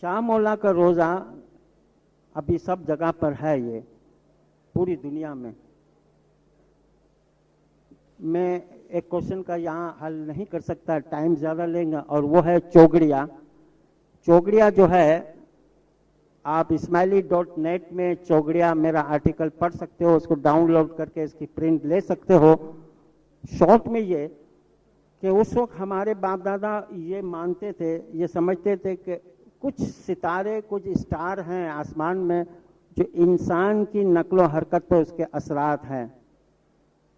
शाह मौला का रोज़ा अभी सब जगह पर है, ये पूरी दुनिया में। मैं एक क्वेश्चन का यहाँ हल नहीं कर सकता, टाइम ज़्यादा लेंगे, और वो है चौगड़िया। चौगड़िया जो है, आप ismaili.net में चौगड़िया मेरा आर्टिकल पढ़ सकते हो, उसको डाउनलोड करके इसकी प्रिंट ले सकते हो। शॉर्ट में ये कि उस वक्त हमारे बाप दादा ये मानते थे, ये समझते थे कि कुछ सितारे, कुछ स्टार हैं आसमान में जो इंसान की नकलो हरकत पर उसके असरात हैं।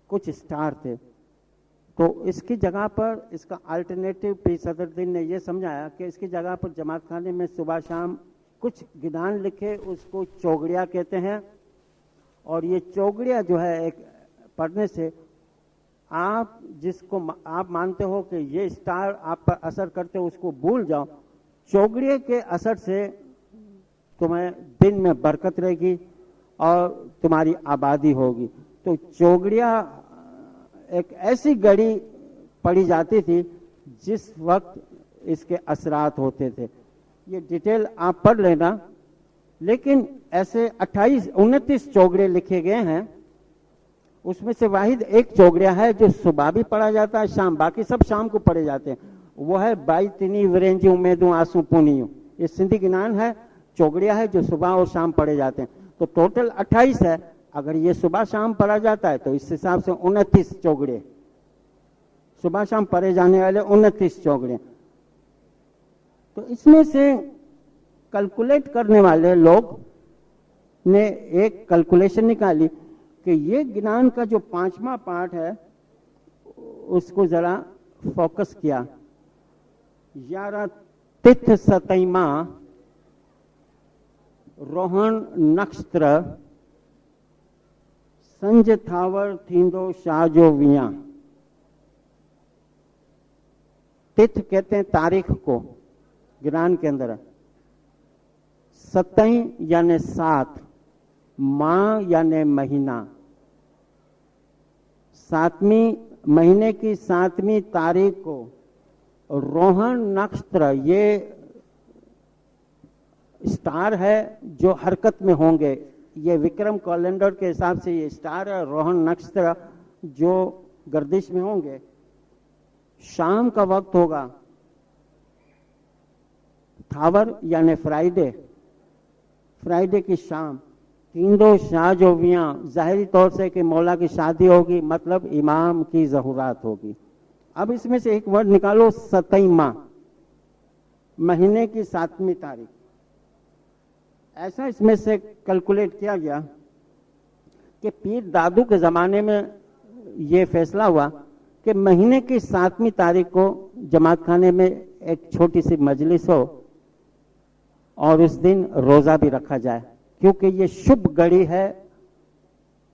कुछ स्टार थे, तो इसकी जगह पर इसका अल्टरनेटिव पीर सदरुद्दीन ने ये समझाया कि इसकी जगह पर जमात खाने में सुबह शाम कुछ गिदान लिखे, उसको चौगड़िया कहते हैं। और ये चौगड़िया जो है, एक पढ़ने से आप जिसको आप मानते हो कि ये स्टार आप पर असर करते हो, उसको भूल जाओ। चौगड़िए के असर से तुम्हें दिन में बरकत रहेगी और तुम्हारी आबादी होगी। तो चौगड़िया एक ऐसी घड़ी पड़ी जाती थी जिस वक्त इसके असरात होते थे। ये डिटेल आप पढ़ लेना। लेकिन ऐसे 29 चौगड़े लिखे गए हैं, उसमें से वाहिद एक चौगड़िया है जो सुबह भी पढ़ा जाता है, शाम, बाकी सब शाम को पढ़े जाते हैं। वो है बाई तिनी विरेंजी उम्मीदों आंसू पुनियों। ये सिंधी गिनान है, चौगड़िया है जो सुबह और शाम पढ़े जाते हैं। तो टोटल 28 है। अगर ये सुबह शाम पढ़ा जाता है तो इस हिसाब से 29 चौगड़े, सुबह शाम पढ़े जाने वाले 29 चौगड़े। तो इसमें से कैलकुलेट करने वाले लोग ने एक कैलकुलेशन निकाली कि ये गिनान का जो 5वां पार्ट है उसको जरा फोकस किया। 11 तिथ सतैमा रोहन नक्षत्र संज थावर थींदो शाहजो विया। तिथ कहते हैं तारीख को गिनान के अंदर। सतई यानी 7, माह यानी महीना। 7वीं महीने की 7वीं तारीख को रोहन नक्षत्र, ये स्टार है जो हरकत में होंगे। ये विक्रम कैलेंडर के हिसाब से ये स्टार है, रोहन नक्षत्र जो गर्दिश में होंगे। शाम का वक्त होगा थावर यानी फ्राइडे, फ्राइडे की शाम। तीनों शाहजोवियाँ, जाहिरी तौर से कि मौला की शादी होगी, मतलब इमाम की ज़रूरत होगी। अब इसमें से एक वर्ड निकालो, सतैमा, महीने की 7वीं तारीख। ऐसा इसमें से कैलकुलेट किया गया कि पीर दादू के ज़माने में ये फैसला हुआ कि महीने की 7वीं तारीख को जमात खाने में एक छोटी सी मजलिस हो और उस दिन रोज़ा भी रखा जाए, क्योंकि ये शुभ घड़ी है,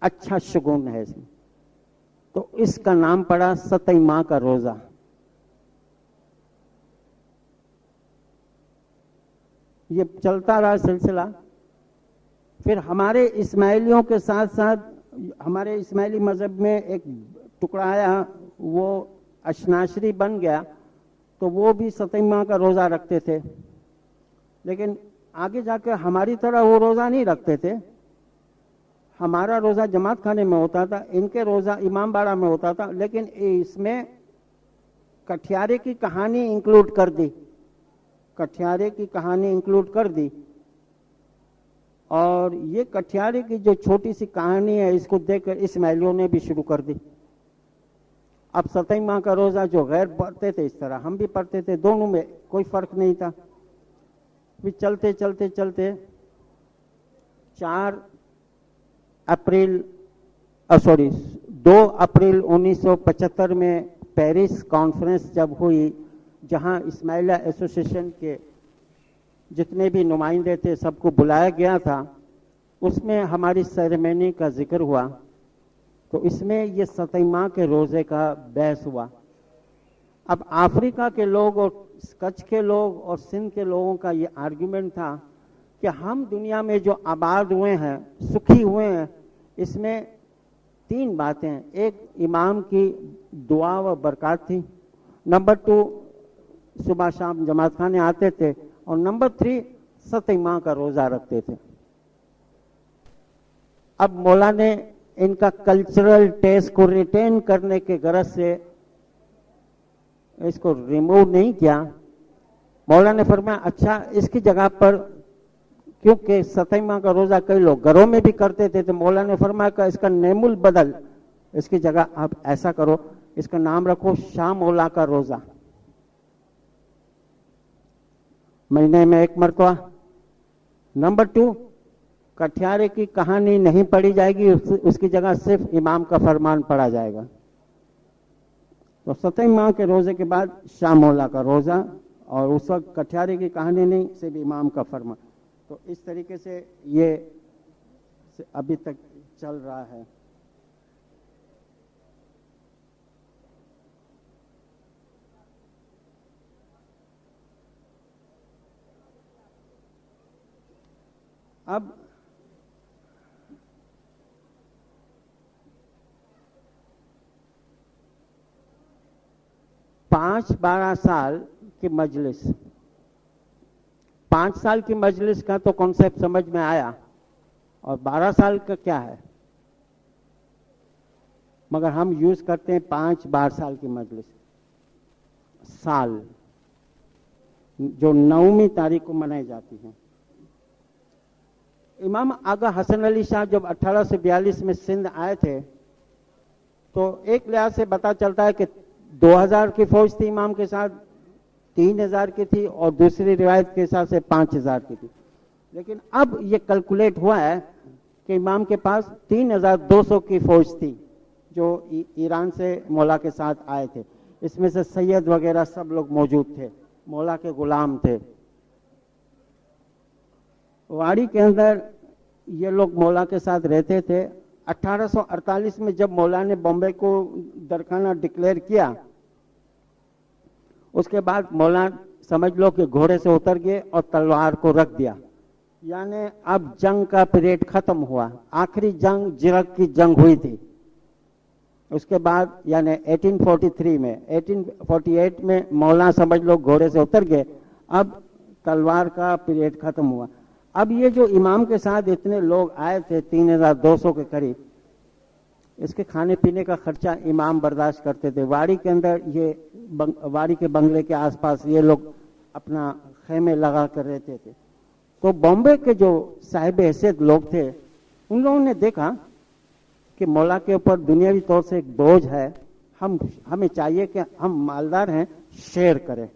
अच्छा शुगुन है इसमें। तो इसका नाम पड़ा सतैमा का रोज़ा। ये चलता रहा सिलसिला। फिर हमारे इस्माइलियों के साथ साथ हमारे इस्माइली मजहब में एक टुकड़ा आया, वो अशनाशरी बन गया, तो वो भी सतैमा का रोज़ा रखते थे। लेकिन आगे जाकर हमारी तरह वो रोज़ा नहीं रखते थे। हमारा रोज़ा जमात खाने में होता था, इनके रोज़ा इमाम बाड़ा में होता था। लेकिन इसमें कठियारे की कहानी इंक्लूड कर दी, कठियारे की कहानी इंक्लूड कर दी। और ये कठियारे की जो छोटी सी कहानी है, इसको देखकर इस्माइलियों ने भी शुरू कर दी। अब सतैमा का रोज़ा जो गैर पढ़ते थे, इस तरह हम भी पढ़ते थे, दोनों में कोई फर्क नहीं था। फिर चलते चलते चलते 2 अप्रैल 1975 में पेरिस कॉन्फ्रेंस जब हुई, जहां इस्माइलिया एसोसिएशन के जितने भी नुमाइंदे थे सबको बुलाया गया था, उसमें हमारी सेरेमनी का जिक्र हुआ। तो इसमें ये सतैमा के रोज़े का बहस हुआ। अब अफ्रीका के लोग और कच्छ के लोग और सिंध के लोगों का ये आर्गुमेंट था कि हम दुनिया में जो आबाद हुए हैं, सुखी हुए हैं, इसमें 3 बातें। एक, इमाम की दुआ व बरकत थी। नंबर 2, सुबह शाम जमात खाने आते थे। और नंबर 3, सतई माह का रोजा रखते थे। अब मौला ने इनका कल्चरल टेस्ट को रिटेन करने के गरज से इसको रिमूव नहीं किया। मौला ने फरमाया अच्छा इसकी जगह पर, क्योंकि सतई माह का रोजा कई लोग घरों में भी करते थे, तो मौला ने फरमाया कि इसका नेमुल बदल, इसकी जगह आप ऐसा करो, इसका नाम रखो शाह मौला का रोजा। महीने में एक मरतबा। नंबर 2, कठियारे की कहानी नहीं पढ़ी जाएगी, उसकी जगह सिर्फ इमाम का फरमान पढ़ा जाएगा। तो सतई माह के रोजे के बाद शाह मौला का रोजा, और उस वक्त कठियारे की कहानी नहीं, सिर्फ इमाम का फरमान। तो इस तरीके से ये अभी तक चल रहा है। अब पांच 12 साल की मजलिस, 5 साल की मजलिस का तो कॉन्सेप्ट समझ में आया, और 12 साल का क्या है, मगर हम यूज करते हैं 5-12 साल की मजलिस। साल जो 9वीं तारीख को मनाई जाती है। इमाम आगा हसन अली शाह जब 1842 में सिंध आए थे, तो एक लिहाज से पता चलता है कि 2000 की फौज थी इमाम के साथ, 3000 की थी, और दूसरी रिवायत के हिसाब से 5000 की थी। लेकिन अब ये कैलकुलेट हुआ है कि इमाम के पास 3200 की फौज थी जो ईरान से मौला के साथ आए थे। इसमें से सैयद वगैरह सब लोग मौजूद थे, मौला के गुलाम थे। वाड़ी के अंदर ये लोग मौला के साथ रहते थे। 1848 में जब मौला ने बॉम्बे को दरखाना डिक्लेयर किया, उसके बाद मौला समझ लो कि घोड़े से उतर गए और तलवार को रख दिया, यानी अब जंग का पीरियड खत्म हुआ। आखिरी जंग जिरक की जंग हुई थी। उसके बाद यानी 1843 में, 1848 में मौला समझ लो घोड़े से उतर गए, अब तलवार का पीरियड खत्म हुआ। अब ये जो इमाम के साथ इतने लोग आए थे 3200 के करीब, इसके खाने पीने का खर्चा इमाम बर्दाश्त करते थे। वाड़ी के अंदर ये वाड़ी के बंगले के आसपास ये लोग अपना खेमे लगा कर रहते थे। तो बॉम्बे के जो साहिब हैसियत लोग थे, उन लोगों ने देखा कि मौला के ऊपर दुनियावी तौर से एक बोझ है, हमें चाहिए कि हम मालदार हैं, शेयर करें।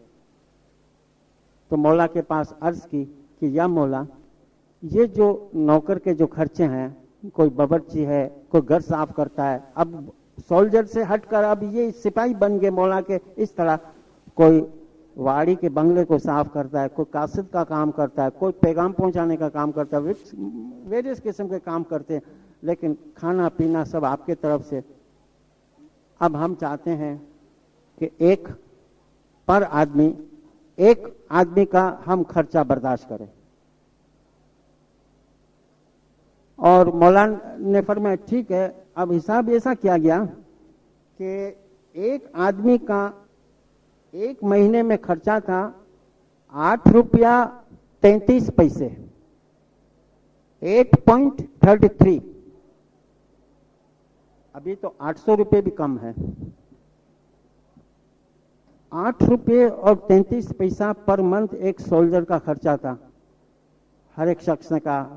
तो मौला के पास अर्ज की कि या मौला, ये जो नौकर के जो खर्चे हैं, कोई बावर्ची है, कोई घर साफ करता है, अब सोल्जर से हटकर अब ये सिपाही बन गए मौला के, इस तरह कोई वाड़ी के बंगले को साफ करता है, कोई कासिद का काम करता है, कोई पैगाम पहुंचाने का काम करता है, वेरियस किस्म के काम करते हैं, लेकिन खाना पीना सब आपके तरफ से। अब हम चाहते हैं कि एक आदमी का हम खर्चा बर्दाश्त करें। और मौलाना ने फरमाया ठीक है। अब हिसाब ऐसा किया गया कि एक आदमी का एक महीने में खर्चा था 8 रुपया 33 पैसे, 8.33। अभी तो 800 रुपये भी कम है। 8 रुपये और 33 पैसा पर मंथ एक सोल्जर का खर्चा था। हर एक शख्स ने कहा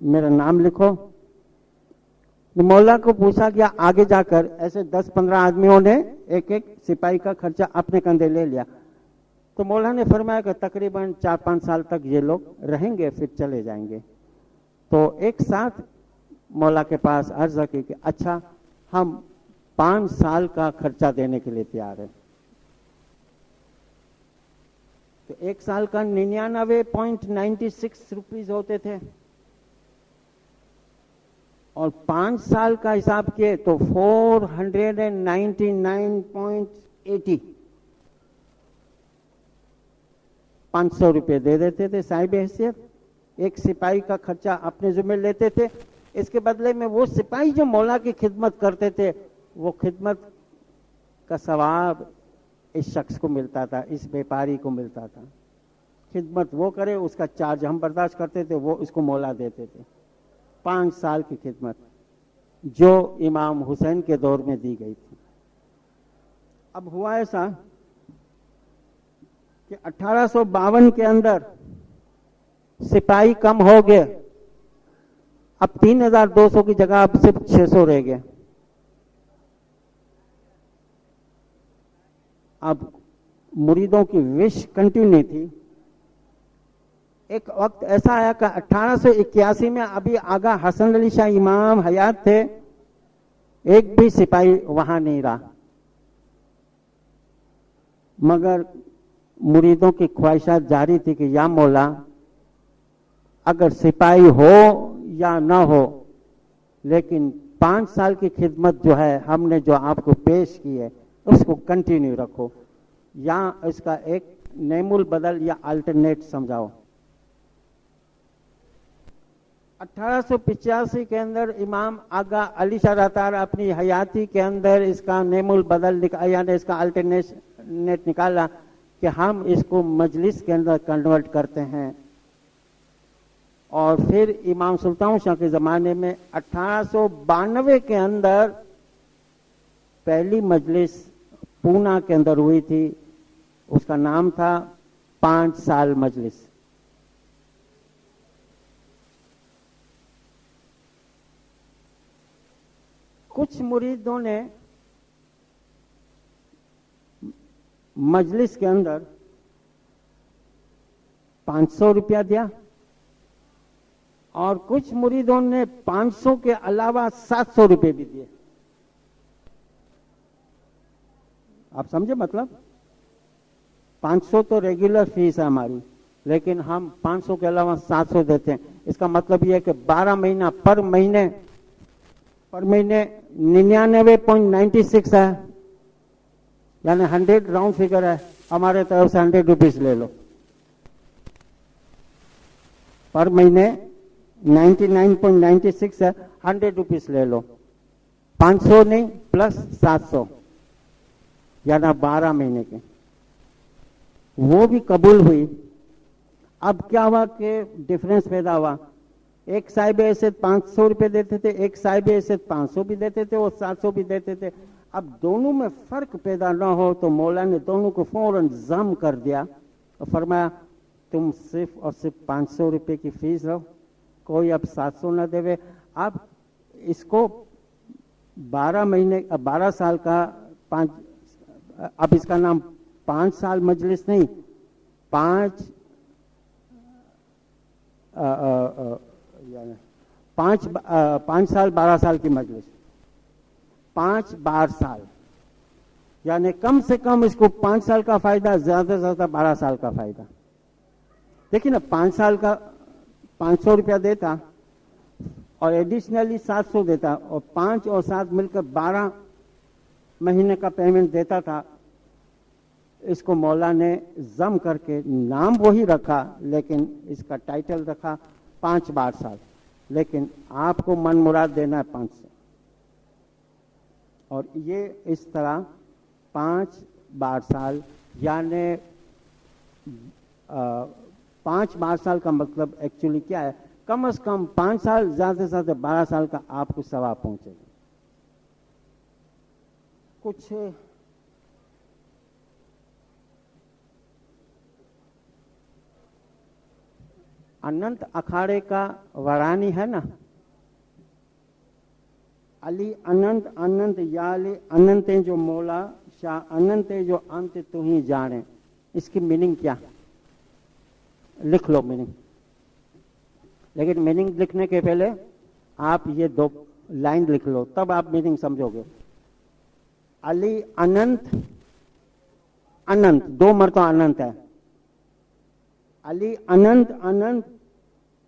मेरा नाम लिखो। मौला को पूछा गया, आगे जाकर ऐसे 10-15 आदमियों ने एक एक सिपाही का खर्चा अपने कंधे ले लिया। तो मौला ने फरमाया कि तकरीबन 4-5 साल तक ये लोग रहेंगे, फिर चले जाएंगे। तो एक साथ मौला के पास अर्ज की कि अच्छा हम 5 साल का खर्चा देने के लिए तैयार हैं। तो एक साल का 99.96 रुपीज होते थे, और 5 साल का हिसाब किए तो 499.80, 500 रुपये दे देते थे साहिब हैसियत। एक सिपाही का खर्चा अपने जिम्मे लेते थे। इसके बदले में वो सिपाही जो मौला की खिदमत करते थे, वो खिदमत का सवाब इस शख्स को मिलता था, इस व्यापारी को मिलता था। खिदमत वो करे, उसका चार्ज हम बर्दाश्त करते थे, वो इसको मौला देते थे। 5 साल की खिदमत जो इमाम हुसैन के दौर में दी गई थी। अब हुआ ऐसा कि 1852 के अंदर सिपाही कम हो गए। अब 3200 की जगह अब सिर्फ 600 रह गए। अब मुरीदों की विश कंटिन्यू थी। एक वक्त ऐसा आया कि 1881 में अभी आगा हसन अली शाह इमाम हयात थे, एक भी सिपाही वहां नहीं रहा, मगर मुरीदों की ख्वाहिशात जारी थी कि या मौला, अगर सिपाही हो या ना हो, लेकिन 5 साल की खिदमत जो है हमने जो आपको पेश की है उसको कंटिन्यू रखो, या इसका एक नेमुल बदल या अल्टरनेट समझाओ। 1885 के अंदर इमाम आगा अली शाह रतार अपनी हयाती के अंदर इसका नेमुल बदल यानी इसका अल्टरनेट निकाला कि हम इसको मजलिस के अंदर कन्वर्ट करते हैं। और फिर इमाम सुल्तान शाह के ज़माने में 1892 के अंदर पहली मजलिस पूना के अंदर हुई थी, उसका नाम था 5 साल मजलिस। कुछ मुरीदों ने मजलिस के अंदर 500 रुपया दिया और कुछ मुरीदों ने 500 के अलावा 700 रुपये भी दिए। आप समझे मतलब? 500 तो रेगुलर फीस है हमारी, लेकिन हम 500 के अलावा 700 देते हैं। इसका मतलब यह है कि 12 महीना पर महीने 99.96 है, यानी 100 राउंड फिगर है, हमारे तरफ से 100 रुपीज ले लो पर महीने। 99.96 है, 100 रुपीज ले लो, 500 नहीं प्लस 700 यानी 12 महीने के। वो भी कबूल हुई। अब क्या हुआ कि डिफरेंस पैदा हुआ। एक साहिब ऐसे 500 रुपये देते थे, एक साहिब ऐसे 500 भी देते थे और 700 भी देते थे। अब दोनों में फर्क पैदा ना हो तो मौला ने दोनों को फौरन जम कर दिया और फरमाया तुम सिर्फ और सिर्फ 500 रुपये की फीस लो, कोई अब 700 ना देवे। अब इसको 12 महीने 12 साल का 5, अब इसका नाम 5 साल मजलिस नहीं, 5 साल 12 साल की मजलिस, 5 12 साल, यानी कम से कम इसको 5 साल का फायदा, ज्यादा से ज्यादा 12 साल का फायदा। देखिए ना, 5 साल का 500 रुपया देता और एडिशनली 700 देता और 5 और 7 मिलकर 12 महीने का पेमेंट देता था। इसको मौला ने जम करके नाम वही रखा, लेकिन इसका टाइटल रखा 5 12 साल, लेकिन आपको मन मुराद देना है 500। और ये इस तरह 5 12 साल, यानी 5 12 साल का मतलब एक्चुअली क्या है, कम से कम 5 साल, ज्यादा से ज्यादा 12 साल का आपको सवाब पहुंचेगा। कुछ अनंत अखाड़े का वरानी है ना, अली अनंत अनंत या अली अनंत जो मौला शाह अनंत जो अंत तू ही जाने, इसकी मीनिंग क्या? लिख लो मीनिंग। लेकिन मीनिंग लिखने के पहले आप ये 2 लाइन लिख लो, तब आप मीनिंग समझोगे। अली अनंत अनंत, 2 मरतबा अनंत है। अली अनंत अनंत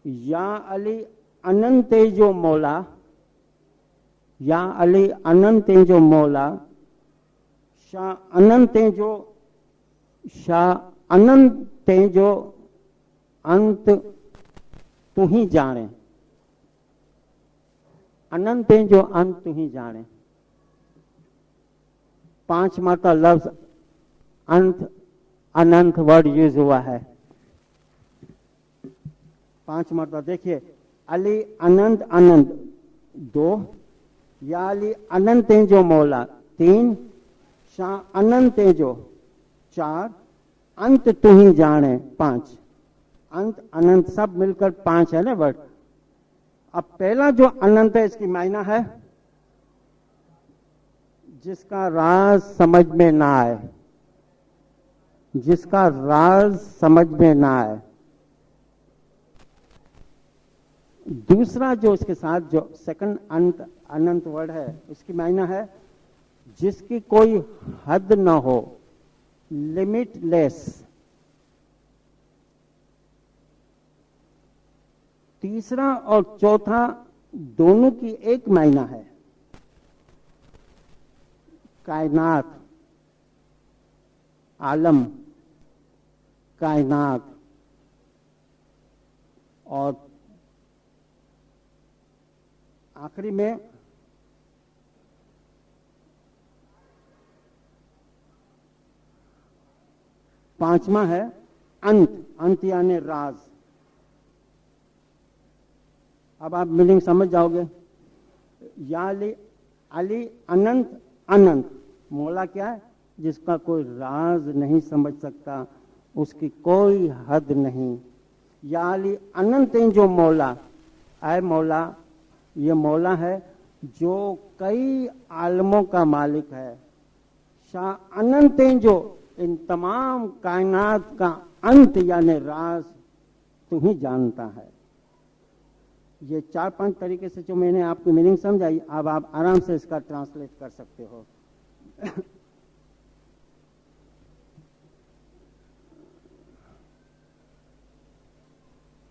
या अली अनंत जो मौला, या अली अनंत जो मौला, शाह अनंत जो अंत तू ही जाने, अनंत जो अंत तू ही जाने। 5 मरतबा लफ्ज अंत अनंत वर्ड यूज हुआ है। 5 मरतबा। देखिए, अली अनंत अनंत 2, या अली अनंत हैं जो मौला 3, शाह अनंत हैं जो 4, अंत तू ही जाने 5। अंत अनंत सब मिलकर 5 है ना वर्ड। अब पहला जो अनंत है इसकी मायना है जिसका राज समझ में ना आए, जिसका राज समझ में ना आए। दूसरा जो इसके साथ जो सेकंड अंत अनंत वर्ड है इसकी मायना है जिसकी कोई हद ना हो, लिमिटलेस। तीसरा और चौथा दोनों की एक मायना है, कायनात, आलम, कायनात। और आखिरी में पांचवा है अंत, अंत यानी राज। अब आप मीनिंग समझ जाओगे। या अली अनंत अनंत, मौला क्या है? जिसका कोई राज नहीं समझ सकता, उसकी कोई हद नहीं। या अली अनंत हैं जो मौला, आए मौला, ये मौला है जो कई आलमों का मालिक है। शाह अनंत हैं जो इन तमाम कायनात का अंत यानी राज तू ही जानता है। ये 4-5 तरीके से जो मैंने आपको मीनिंग समझाई, अब आप आराम से इसका ट्रांसलेट कर सकते हो।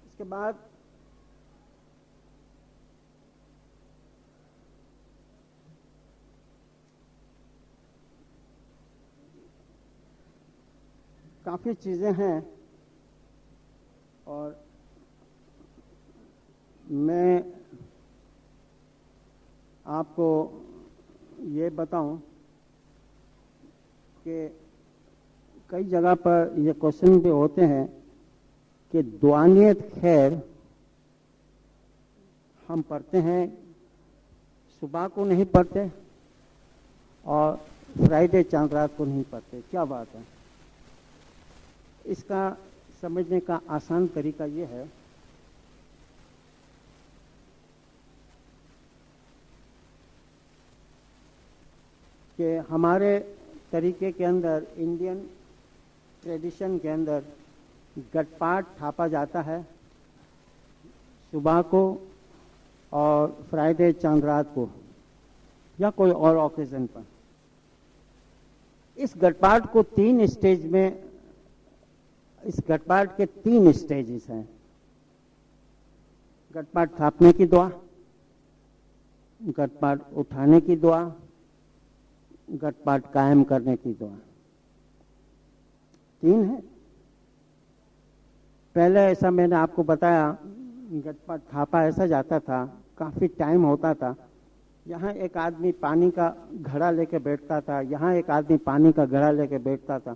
इसके बाद काफी चीजें हैं और मैं आपको ये बताऊं कि कई जगह पर ये क्वेश्चन भी होते हैं कि दुआनियत खैर हम पढ़ते हैं, सुबह को नहीं पढ़ते और फ्राइडे चांद रात को नहीं पढ़ते। क्या बात है? इसका समझने का आसान तरीका ये है कि हमारे तरीके के अंदर, इंडियन ट्रेडिशन के अंदर गटपाट थापा जाता है सुबह को और फ्राइडे चांद रात को या कोई और ओकेजन पर। इस गटपाट को 3 स्टेज में, इस गटपाट के 3 स्टेजेस हैं। गटपाट थापने की दुआ, गटपाट उठाने की दुआ, गटपाट कायम करने की दुआ। 3 है। पहले ऐसा मैंने आपको बताया, गटपाट थापा ऐसा जाता था, काफी टाइम होता था। यहाँ एक आदमी पानी का घड़ा लेके बैठता था, यहाँ एक आदमी पानी का घड़ा लेके बैठता था,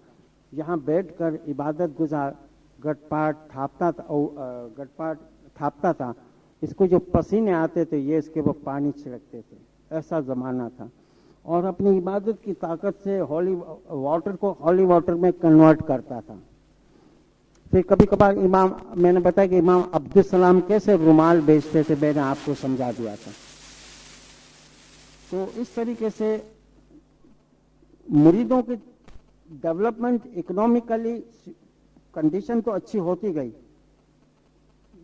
यहाँ बैठकर इबादत गुजार गटपाट थापता था। गटपाट थापता था, इसको जो पसीने आते थे ये इसके वो पानी छिड़कते थे। ऐसा जमाना था। और अपनी इबादत की ताकत से हॉली वाटर को हॉली वाटर में कन्वर्ट करता था। फिर कभी कभार इमाम, मैंने बताया कि इमाम अब्दुल सलाम कैसे रुमाल बेचते थे, मैंने आपको समझा दिया था। तो इस तरीके से मुरीदों की डेवलपमेंट, इकोनॉमिकली कंडीशन तो अच्छी होती गई,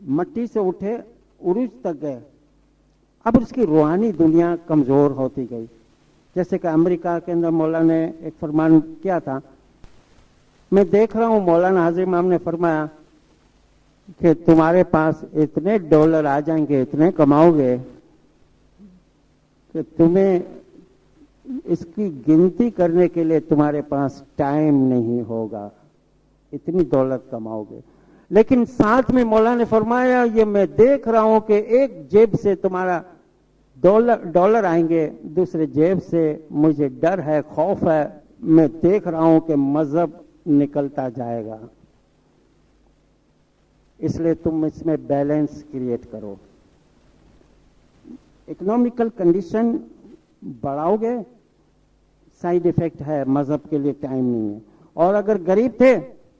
मट्टी से उठे उरूज तक गए। अब उसकी रूहानी दुनिया कमजोर होती गई। जैसे कि अमेरिका के अंदर मौलाना ने एक फरमान किया था, मैं देख रहा हूं मौलाना हाजिर इमाम ने फरमाया कि तुम्हारे पास इतने डॉलर आ जाएंगे, इतने कमाओगे कि तुम्हें इसकी गिनती करने के लिए तुम्हारे पास टाइम नहीं होगा, इतनी दौलत कमाओगे। लेकिन साथ में मौलाना ने फरमाया, ये मैं देख रहा हूं कि एक जेब से तुम्हारा डॉलर आएंगे, दूसरे जेब से मुझे डर है, खौफ है, मैं देख रहा हूं कि मजहब निकलता जाएगा। इसलिए तुम इसमें बैलेंस क्रिएट करो। इकोनॉमिकल कंडीशन बढ़ाओगे, साइड इफेक्ट है, मजहब के लिए टाइम नहीं है। और अगर गरीब थे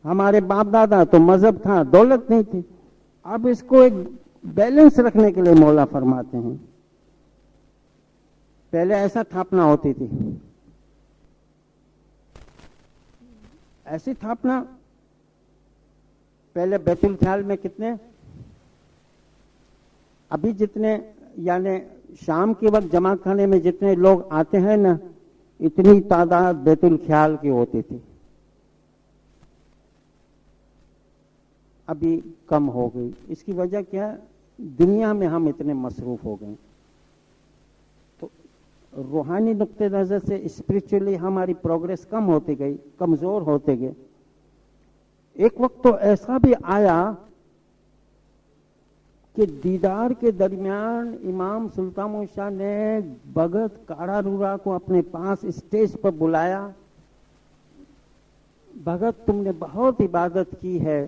हमारे बाप दादा तो मजहब था, दौलत नहीं थी। अब इसको एक बैलेंस रखने के लिए मौला फरमाते हैं, पहले ऐसा थापना होती थी, ऐसी थापना पहले बैतुल ख्याल में कितने, अभी जितने यानी शाम के वक्त जमा खाने में जितने लोग आते हैं ना, इतनी तादाद बैतुल ख्याल की होती थी, अभी कम हो गई। इसकी वजह क्या है? दुनिया में हम इतने मसरूफ हो गए। तो रूहानी नुक्ते नजर से स्पिरिचुअली हमारी प्रोग्रेस कम होती गई, कमजोर होते गए। एक वक्त तो ऐसा भी आया कि दीदार के दरमियान इमाम सुल्तान शाह ने भगत काड़ारूरा को अपने पास स्टेज पर बुलाया। भगत, तुमने बहुत इबादत की है,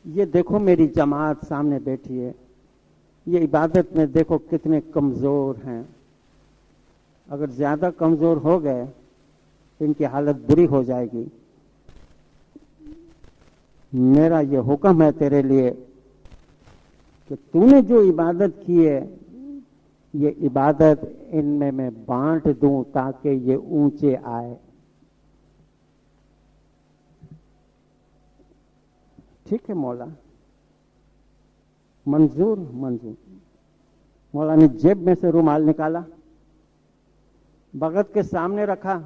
ये देखो मेरी जमात सामने बैठी है, ये इबादत में देखो कितने कमजोर हैं, अगर ज्यादा कमजोर हो गए तो इनकी हालत बुरी हो जाएगी। मेरा ये हुक्म है तेरे लिए कि तूने जो इबादत की है, ये इबादत इनमें मैं बांट दूं ताकि ये ऊंचे आए। ठीक है मौला, मंजूर मंजूर। मौला ने जेब में से रुमाल निकाला, भगत के सामने रखा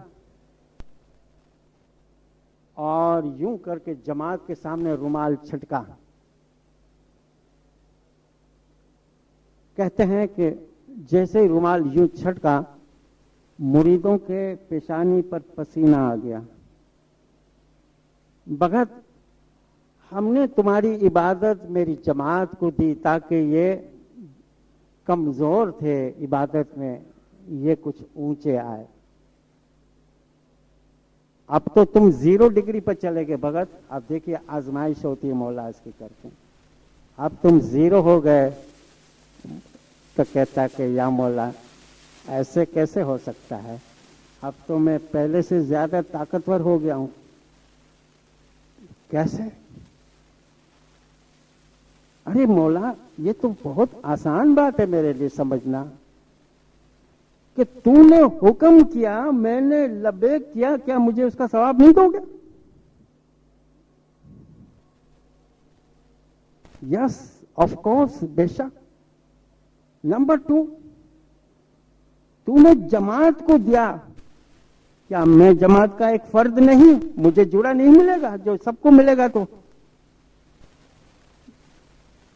और यूं करके जमात के सामने रुमाल छिटका। कहते हैं कि जैसे ही रुमाल यूं छटका, मुरीदों के पेशानी पर पसीना आ गया। भगत, हमने तुम्हारी इबादत मेरी जमात को दी ताकि ये कमजोर थे इबादत में, ये कुछ ऊंचे आए। अब तो तुम 0 डिग्री पर चले गए भगत। अब देखिए आजमाइश होती है मौला इसकी करके। अब तुम 0 हो गए तो कहता कि या मौला ऐसे कैसे हो सकता है, अब तो मैं पहले से ज्यादा ताकतवर हो गया हूं। कैसे? अरे मौला, ये तो बहुत आसान बात है मेरे लिए समझना कि तूने हुक्म किया, मैंने लबैक किया, क्या मुझे उसका सवाब नहीं दोगे? यस ऑफ कोर्स, बेशक। नंबर 2, तूने जमात को दिया, क्या मैं जमात का एक फर्द नहीं? मुझे जुड़ा नहीं मिलेगा जो सबको मिलेगा? तो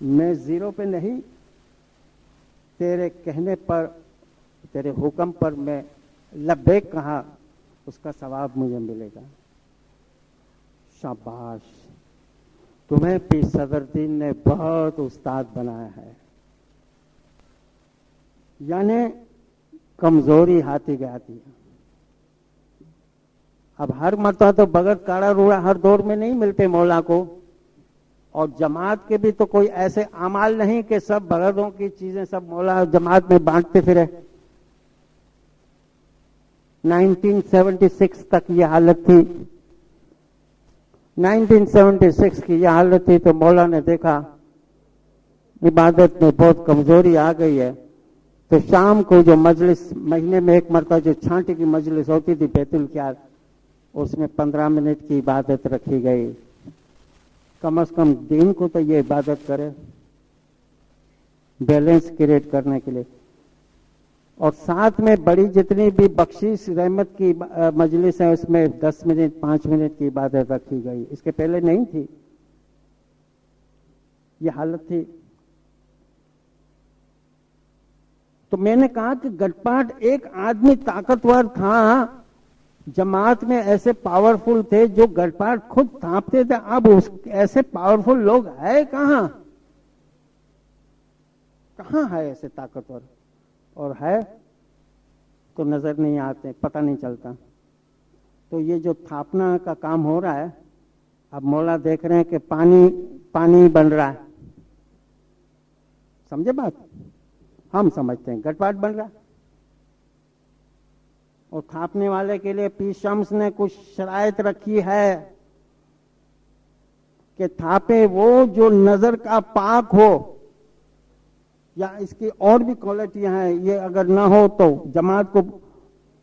मैं 0 पे नहीं, तेरे कहने पर, तेरे हुक्म पर मैं लब्बैक कहा, उसका सवाब मुझे मिलेगा। शाबाश, तुम्हें पीर सदरुद्दीन ने बहुत उस्ताद बनाया है। यानी कमजोरी हाथी गई। अब हर मरतबा तो भगत काड़ारूरा हर दौर में नहीं मिलते मौला को, और जमात के भी तो कोई ऐसे अमाल नहीं कि सब भगतों की चीजें सब मौला जमात में बांटते फिरे। 1976 तक ये हालत थी। 1976 की ये हालत थी तो मौला ने देखा इबादत में बहुत कमजोरी आ गई है, तो शाम को जो मजलिस, महीने में एक मरतबा जो छांटे की मजलिस होती थी बैतुल ख्याल, उसमें 15 मिनट की इबादत रखी गई। कम से कम दिन को तो ये इबादत करे, बैलेंस क्रिएट करने के लिए। और साथ में बड़ी जितनी भी बख्शीश रहमत की मजलिस है उसमें 10 मिनट 5 मिनट की इबादत रखी गई। इसके पहले नहीं थी ये हालत थी। तो मैंने कहा कि गटपाट एक आदमी ताकतवर था, जमात में ऐसे पावरफुल थे जो गटपाट खुद थापते थे। अब ऐसे पावरफुल लोग है कहां? कहां है ऐसे ताकतवर? और है तो नजर नहीं आते, पता नहीं चलता। तो ये जो थापना का काम हो रहा है, अब मौला देख रहे हैं कि पानी पानी बन रहा है, समझे बात? हम समझते हैं घटपाट बन रहा है, और थापने वाले के लिए पीर शम्स ने कुछ शराइत रखी है कि थापे वो जो नजर का पाक हो, या इसकी और भी क्वालिटियां हैं, ये अगर ना हो तो जमात को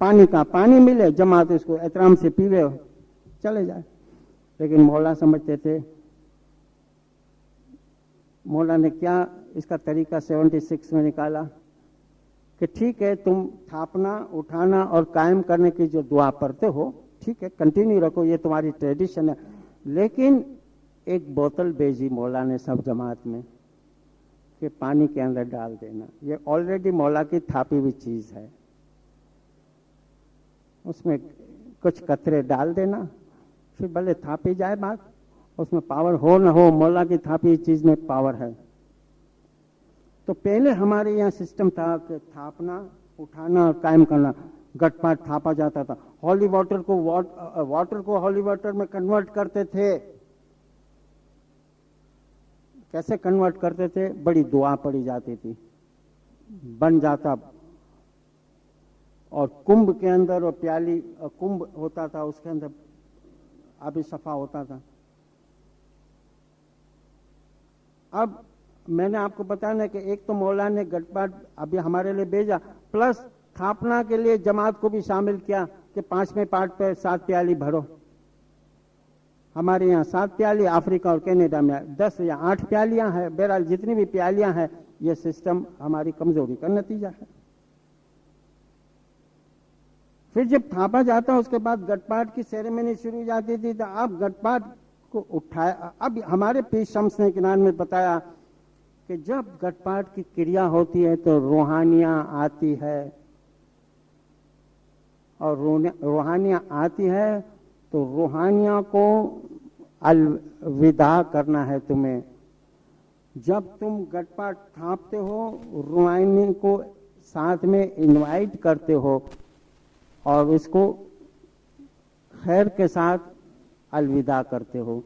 पानी का पानी मिले, जमात इसको एहतराम से पीवे, चले जाए। लेकिन मौला समझते थे, मौला ने क्या इसका तरीका 76 में निकाला कि ठीक है, तुम थापना, उठाना और कायम करने की जो दुआ पढ़ते हो, ठीक है, कंटिन्यू रखो, ये तुम्हारी ट्रेडिशन है, लेकिन एक बोतल भेजी मौला ने सब जमात में कि पानी के अंदर डाल देना। ये ऑलरेडी मौला की थापी हुई चीज है, उसमें कुछ कतरे डाल देना, फिर भले थापी जाए बात, उसमें पावर हो ना हो, मौला की थापी चीज में पावर है। तो पहले हमारे यहाँ सिस्टम था कि थापना, उठाना और कायम करना, गटपाट थापा जाता था। हॉली वाटर को वाटर को हॉली वाटर में कन्वर्ट करते थे। कैसे कन्वर्ट करते थे? बड़ी दुआ पड़ी जाती थी, बन जाता, और कुंभ के अंदर, और प्याली कुंभ होता था, उसके अंदर आबी सफा होता था। अब मैंने आपको बताया कि एक तो मौला ने गटपाट अभी हमारे लिए भेजा, प्लस थापना के लिए जमात को भी शामिल किया कि 5वें पार्ट पे 7 प्याली भरो। हमारे यहाँ 7 प्याली, अफ्रीका और कनाडा में 10 या 8 प्यालियां हैं। बहरहाल जितनी भी प्यालियां हैं, ये सिस्टम हमारी कमजोरी का नतीजा है। फिर जब थापा जाता उसके बाद गटपाट की सेरेमनी शुरू हो जाती थी। तो अब गटपाट को उठाया, अब हमारे पीर शम्स ने किनार में बताया कि जब गटपाट की क्रिया होती है तो रूहानियां आती है, और रूहानियां आती है तो रूहानियां को अलविदा करना है तुम्हें। जब तुम गटपाट थापते हो, रूहानी को साथ में इनवाइट करते हो और इसको खैर के साथ अलविदा करते हो।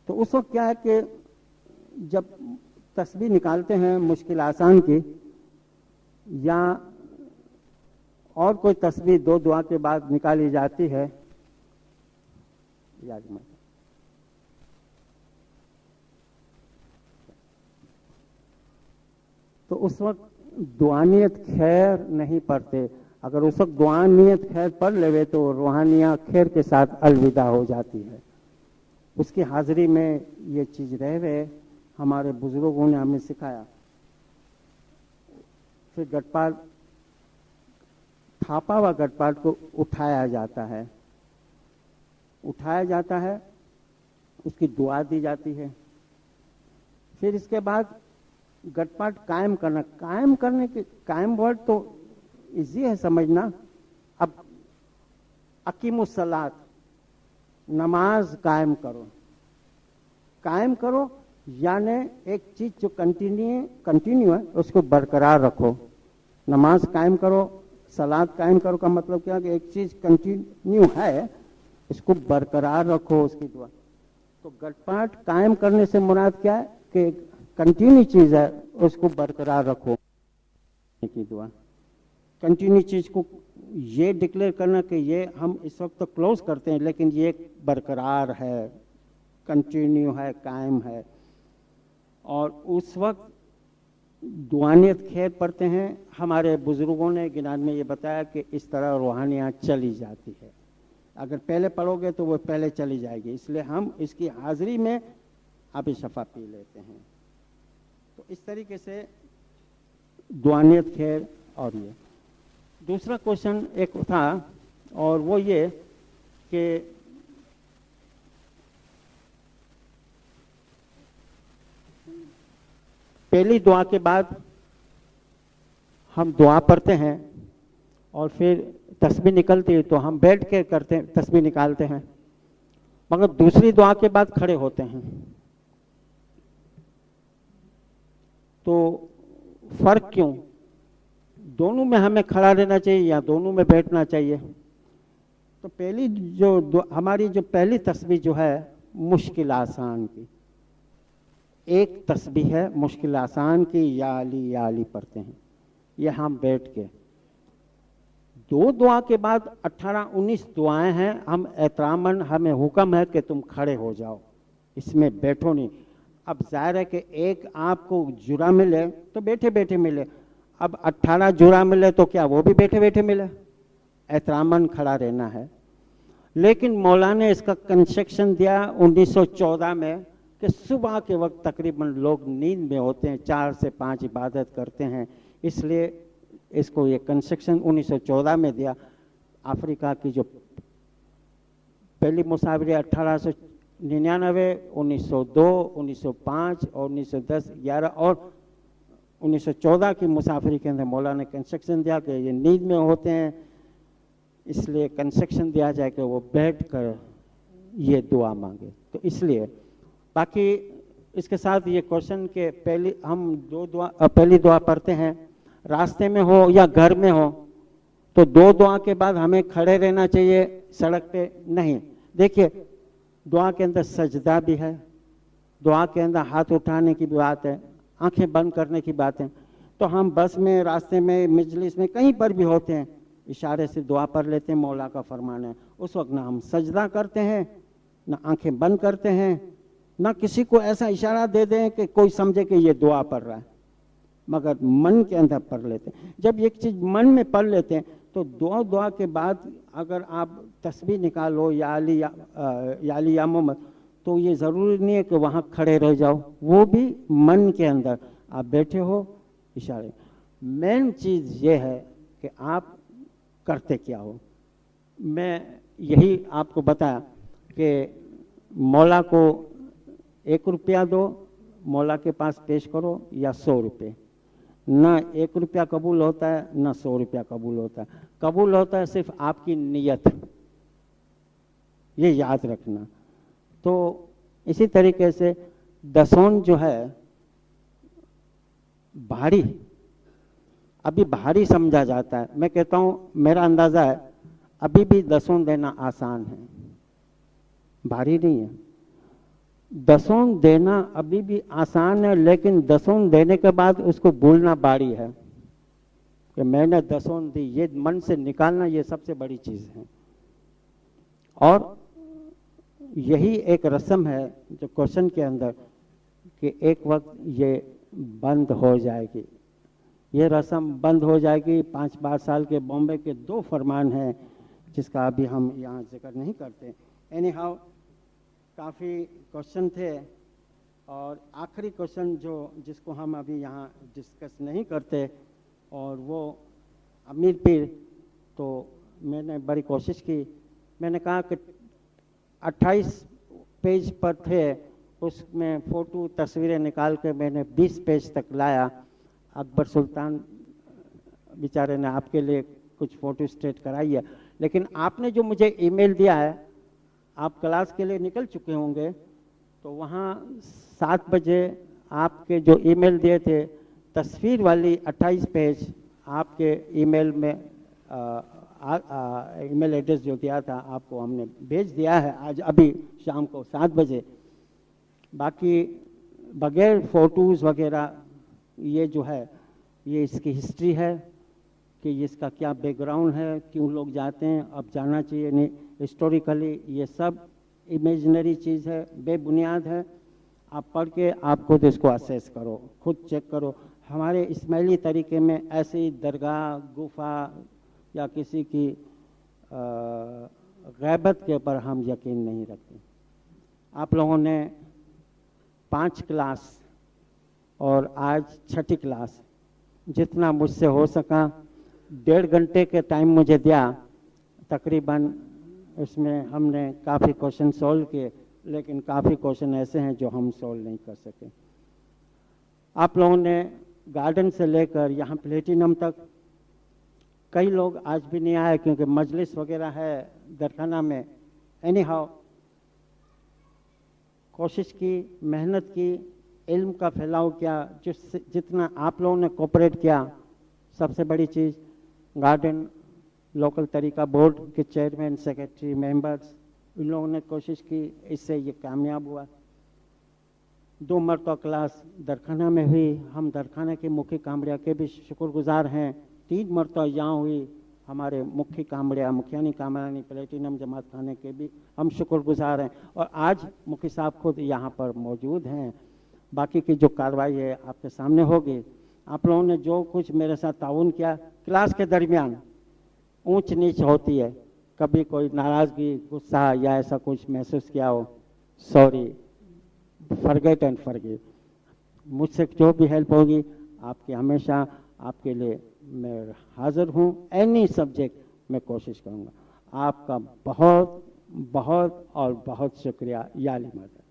तो उस वक्त क्या है कि जब तस्बीह निकालते हैं मुश्किल आसान की, या और कोई तस्बीह 2 दुआ के बाद निकाली जाती है, याद मत, तो उस वक्त दुआनियत खैर नहीं पढ़ते। अगर उस वक्त दुआनियत खैर पढ़ लेवे तो रूहानियां खैर के साथ अलविदा हो जाती है। उसकी हाजिरी में ये चीज रहे हमारे बुजुर्गों ने हमें सिखाया। फिर गटपाट, थापा हुआ गटपाट को उठाया जाता है, उठाया जाता है, उसकी दुआ दी जाती है। फिर इसके बाद गटपाट कायम करना, कायम करने के, कायम वर्ड तो इजी है समझना। अब अकीमुस सलात, नमाज कायम करो, कायम करो यानी एक चीज जो कंटिन्यू है उसको बरकरार रखो। नमाज कायम करो, सलात कायम करो का मतलब क्या कि एक चीज कंटिन्यू है, इसको बरकरार रखो, उसकी दुआ। तो गटपाट कायम करने से मुराद क्या है कि कंटिन्यू चीज है, उसको बरकरार रखो की दुआ। कंटिन्यू चीज को ये डिक्लेयर करना कि ये हम इस वक्त तो क्लोज करते हैं, लेकिन ये बरकरार है, कंटिन्यू है, कायम है। और उस वक्त दुआनियत खैर पढ़ते हैं। हमारे बुजुर्गों ने गिनान में ये बताया कि इस तरह रूहानियाँ चली जाती है। अगर पहले पढ़ोगे तो वो पहले चली जाएगी, इसलिए हम इसकी हाजिरी में आबी शफा पी लेते हैं। तो इस तरीके से दुआनियत खैर। और ये दूसरा क्वेश्चन एक था, और वो ये कि पहली दुआ के बाद हम दुआ पढ़ते हैं और फिर तस्बीह निकलती है तो हम बैठ के करते हैं, तस्बीह निकालते हैं, मगर दूसरी दुआ के बाद खड़े होते हैं। तो फर्क क्यों? दोनों में हमें खड़ा रहना चाहिए या दोनों में बैठना चाहिए? तो पहली हमारी जो पहली तस्बीह जो है मुश्किल आसान की, एक तस्बीह है मुश्किल आसान की, या अली पढ़ते हैं यहाँ बैठ के। दो दुआ के बाद 18-19 दुआएं हैं। हम एहतरामन, हमें हुक्म है कि तुम खड़े हो जाओ, इसमें बैठो नहीं। अब जाहिर है कि एक आपको जुरा मिले तो बैठे बैठे मिले, अब 18 जुरा मिले तो क्या वो भी बैठे बैठे मिले? एहतरामन खड़ा रहना है। लेकिन मौलाना ने इसका कंसेक्शन दिया 1914 में कि सुबह के वक्त तकरीबन लोग नींद में होते हैं, 4 से 5 इबादत करते हैं, इसलिए इसको ये कंसेक्शन 1914 में दिया। अफ्रीका की जो पहली मुसाफिरी 1899, 1902, 1905 और 1910, 11 और 1914 की मुसाफिरी के अंदर मौलाना ने कंसेक्शन दिया कि ये नींद में होते हैं, इसलिए कंसेक्शन दिया जाए कि वो बैठ कर ये दुआ मांगे। तो इसलिए बाकी इसके साथ ये क्वेश्चन के पहली हम पहली दुआ पढ़ते हैं, रास्ते में हो या घर में हो तो 2 दुआ के बाद हमें खड़े रहना चाहिए, सड़क पे नहीं। देखिए दुआ के अंदर सजदा भी है, दुआ के अंदर हाथ उठाने की भी बात है, आंखें बंद करने की बात है। तो हम बस में, रास्ते में, मजलिस में, कहीं पर भी होते हैं, इशारे से दुआ पढ़ लेते हैं, मौला का फरमान है। उस वक्त ना हम सजदा करते हैं, ना आंखें बंद करते हैं, ना किसी को ऐसा इशारा दे दें कि कोई समझे कि ये दुआ पढ़ रहा है, मगर मन के अंदर पढ़ लेते हैं। जब एक चीज़ मन में पढ़ लेते हैं तो दुआ के बाद अगर आप तस्बीह निकालो या अली या मोहम्मद, तो ये ज़रूरी नहीं है कि वहाँ खड़े रह जाओ, वो भी मन के अंदर आप बैठे हो इशारे। मेन चीज़ ये है कि आप करते क्या हो। मैं यही आपको बताया कि मौला को 1 रुपया दो, मौला के पास पेश करो, या 100 रुपये। ना 1 रुपया कबूल होता है, ना 100 रुपया कबूल होता है। कबूल होता है सिर्फ आपकी नीयत, ये याद रखना। तो इसी तरीके से दसौन जो है भारी, अभी भारी समझा जाता है। मैं कहता हूँ, मेरा अंदाज़ा है अभी भी दसौन देना आसान है, भारी नहीं है। दसौन देना अभी भी आसान है, लेकिन दसौन देने के बाद उसको भूलना भारी है कि मैंने दसौन दी, ये मन से निकालना ये सबसे बड़ी चीज़ है। और यही एक रस्म है जो क्वेश्चन के अंदर कि एक वक्त ये बंद हो जाएगी, ये रस्म बंद हो जाएगी। 5-12 साल के बॉम्बे के 2 फरमान हैं जिसका अभी हम यहाँ जिक्र नहीं करते। एनी हाउ काफ़ी क्वेश्चन थे, और आखिरी क्वेश्चन जिसको हम अभी यहाँ डिस्कस नहीं करते, और वो अमीर पीर। तो मैंने बड़ी कोशिश की, मैंने कहा कि 28 पेज पर थे, उसमें फ़ोटो तस्वीरें निकाल के मैंने 20 पेज तक लाया। अकबर सुल्तान बेचारे ने आपके लिए कुछ फ़ोटो स्टेट कराई है, लेकिन आपने जो मुझे ईमेल दिया है, आप क्लास के लिए निकल चुके होंगे, तो वहाँ 7 बजे आपके जो ईमेल दिए थे तस्वीर वाली 28 पेज आपके ईमेल में ईमेल एड्रेस जो दिया था आपको हमने भेज दिया है आज अभी शाम को 7 बजे। बाकी बगैर फ़ोटोज़ वगैरह ये जो है ये इसकी हिस्ट्री है कि इसका क्या बैकग्राउंड है, क्यों लोग जाते हैं, अब जाना चाहिए नहीं। हिस्टोरिकली ये सब इमेजिनरी चीज़ है, बेबुनियाद है। आप पढ़ के आप खुद इसको असेस करो, खुद चेक करो। हमारे इस्माइली तरीके में ऐसी दरगाह, गुफा या किसी की गैबत के ऊपर हम यकीन नहीं रखते। आप लोगों ने 5 क्लास और आज 6ठी क्लास, जितना मुझसे हो सका 1.5 घंटे के टाइम मुझे दिया तकरीबन, उसमें हमने काफ़ी क्वेश्चन सॉल्व किए, लेकिन काफ़ी क्वेश्चन ऐसे हैं जो हम सॉल्व नहीं कर सके। आप लोगों ने गार्डन से लेकर यहाँ प्लेटिनम तक, कई लोग आज भी नहीं आए क्योंकि मजलिस वगैरह है दरखाना में। एनी हाउ कोशिश की, मेहनत की, इल्म का फैलाव किया, जितना आप लोगों ने कोऑपरेट किया। सबसे बड़ी चीज़ गार्डन लोकल तरीका बोर्ड के चेयरमैन, सेक्रेटरी, मेंबर्स, इन लोगों ने कोशिश की, इससे ये कामयाब हुआ। 2 मरतबा क्लास दरखाना में हुई, हम दरखाना के मुख्य कामड़िया के भी शुक्रगुजार हैं। 3 मरतबा यहाँ हुई, हमारे मुख्य कामड़िया, मुखियानी कामरानी प्लेटिनम जमात खाने के भी हम शुक्रगुजार हैं। और आज मुखी साहब खुद यहाँ पर मौजूद हैं। बाकी की जो कार्रवाई है आपके सामने होगी। आप लोगों ने जो कुछ मेरे साथ ताउन किया, क्लास के दरमियान ऊंच नीच होती है, कभी कोई नाराज़गी, गुस्सा या ऐसा कुछ महसूस किया हो, सॉरी, फॉरगेट एंड फॉरगिव। मुझसे जो भी हेल्प होगी आपकी, हमेशा आपके लिए मैं हाजिर हूँ। एनी सब्जेक्ट मैं कोशिश करूँगा। आपका बहुत बहुत और बहुत शुक्रिया। याली मदद।